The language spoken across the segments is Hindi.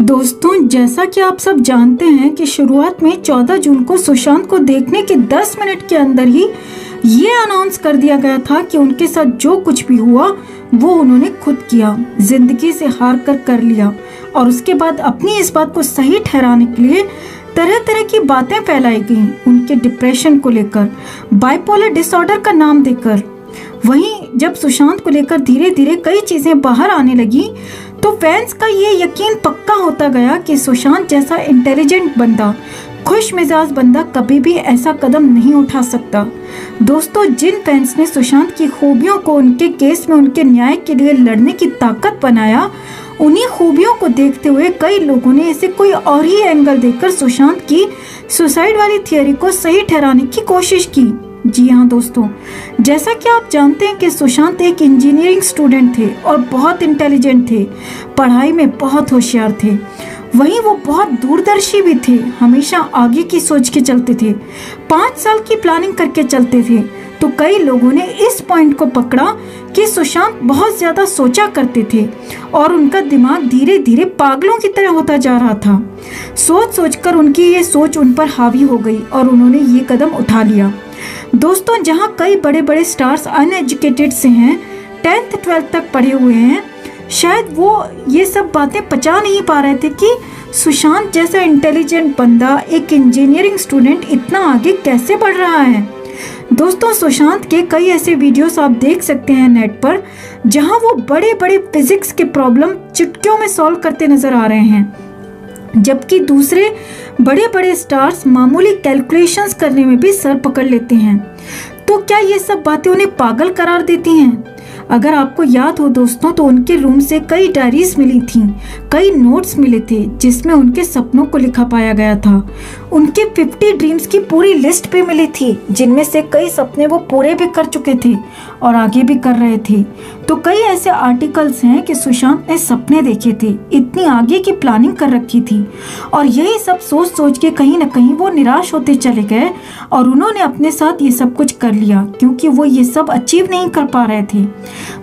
दोस्तों, जैसा कि आप सब जानते हैं कि शुरुआत में 14 जून को सुशांत को देखने के 10 मिनट के अंदर ही ये अनाउंस कर दिया गया था कि उनके साथ जो कुछ भी हुआ वो उन्होंने खुद किया, जिंदगी से हार कर लिया। और उसके बाद अपनी इस बात को सही ठहराने के लिए तरह तरह की बातें फैलाई गईं उनके डिप्रेशन को लेकर, बाइपोलर डिसऑर्डर का नाम देकर। वहीं जब सुशांत को लेकर धीरे धीरे कई चीजें बाहर आने लगी तो फैंस का ये यकीन पक्का होता गया कि सुशांत जैसा इंटेलिजेंट बंदा, खुश मिजाज बंदा कभी भी ऐसा कदम नहीं उठा सकता। दोस्तों, जिन फैंस ने सुशांत की खूबियों को उनके केस में उनके न्याय के लिए लड़ने की ताकत बनाया, उन्हीं खूबियों को देखते हुए कई लोगों ने इसे कोई और ही एंगल देकर सुशांत की सुसाइड वाली थियोरी को सही ठहराने की कोशिश की। जी हाँ दोस्तों, जैसा कि आप जानते हैं कि सुशांत एक इंजीनियरिंग स्टूडेंट थे और बहुत इंटेलिजेंट थे, पढ़ाई में बहुत होशियार थे। वहीं वो बहुत दूरदर्शी भी थे, हमेशा आगे की सोच के चलते थे, 5 साल की प्लानिंग करके चलते थे। तो कई लोगों ने इस पॉइंट को पकड़ा कि सुशांत बहुत ज्यादा सोचा करते थे और उनका दिमाग धीरे धीरे पागलों की तरह होता जा रहा था। सोच सोचकर उनकी ये सोच उन पर हावी हो गई और उन्होंने ये कदम उठा लिया। दोस्तों, जहां कई बड़े बड़े स्टार्स अनएजुकेटेड से हैं, 10th 12th तक पढ़े हुए हैं, शायद वो ये सब बातें पचा नहीं पा रहे थे कि सुशांत जैसा इंटेलिजेंट बंदा, एक इंजीनियरिंग स्टूडेंट, इतना आगे कैसे बढ़ रहा है। दोस्तों, सुशांत के कई ऐसे वीडियोस आप देख सकते हैं नेट पर, जहां वो बड़े बड़े फिजिक्स के प्रॉब्लम चुटकियों में सॉल्व करते नजर आ रहे हैं, जबकि दूसरे बड़े बड़े स्टार्स मामूली कैलकुलेशंस करने में भी सर पकड़ लेते हैं। तो क्या ये सब बातें उन्हें पागल करार देती हैं? अगर आपको याद हो दोस्तों, तो उनके रूम से कई डायरीज मिली थीं, कई नोट्स मिले थे जिसमें उनके सपनों को लिखा पाया गया था। उनके 50 ड्रीम्स की पूरी लिस्ट भी मिली थी, जिनमें से कई सपने वो पूरे भी कर चुके थे और आगे भी कर रहे थे। तो कई ऐसे आर्टिकल्स हैं कि सुशांत ने सपने देखे थे, इतनी आगे की प्लानिंग कर रखी थी, और यही सब सोच सोच के कहीं ना कहीं वो निराश होते चले गए और उन्होंने अपने साथ ये सब कुछ कर लिया, क्योंकि वो ये सब अचीव नहीं कर पा रहे थे।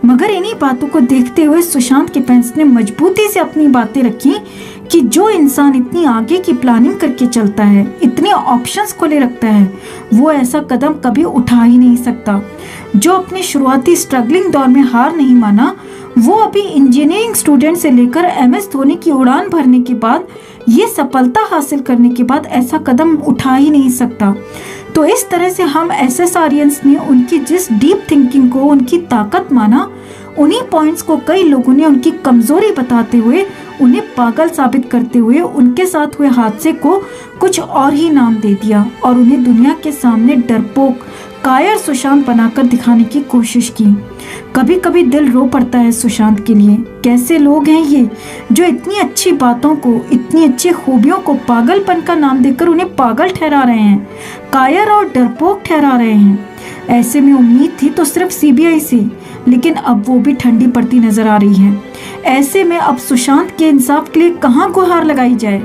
मगर इन्हीं बातों को देखते हुए सुशांत के फैंस ने मजबूती से अपनी बातें रखी कि जो इंसान इतनी आगे की प्लानिंग करके चलता है, इतने ऑप्शंस खोले रखता है, वो ऐसा कदम कभी उठा ही नहीं सकता। जो अपने शुरुआती स्ट्रगलिंग दौर में हार नहीं माना, वो अभी इंजीनियरिंग स्टूडेंट से लेकर MS धोनी की उड़ान भरने के बाद, ये सफलता हासिल करने के बाद ऐसा कदम उठा ही नहीं सकता। तो इस तरह से हम SSRians ने उनकी जिस डीप थिंकिंग को उनकी ताकत माना, उन्हीं पॉइंट्स को कई लोगों ने उनकी कमजोरी बताते हुए, उन्हें पागल साबित करते हुए उनके साथ हुए हादसे को कुछ और ही नाम दे दिया और उन्हें दुनिया के सामने डरपोक, कायर सुशांत बनाकर दिखाने की कोशिश की। कभी कभी दिल रो पड़ता है सुशांत के लिए। कैसे लोग हैं ये, जो इतनी अच्छी बातों को, इतनी अच्छी खूबियों को पागलपन का नाम देकर उन्हें पागल ठहरा रहे हैं, कायर और डरपोक ठहरा रहे हैं। ऐसे में उम्मीद थी तो सिर्फ CBI से, लेकिन अब वो भी ठंडी पड़ती नजर आ रही है। ऐसे में अब सुशांत के इंसाफ के लिए कहाँ गुहार लगाई जाए।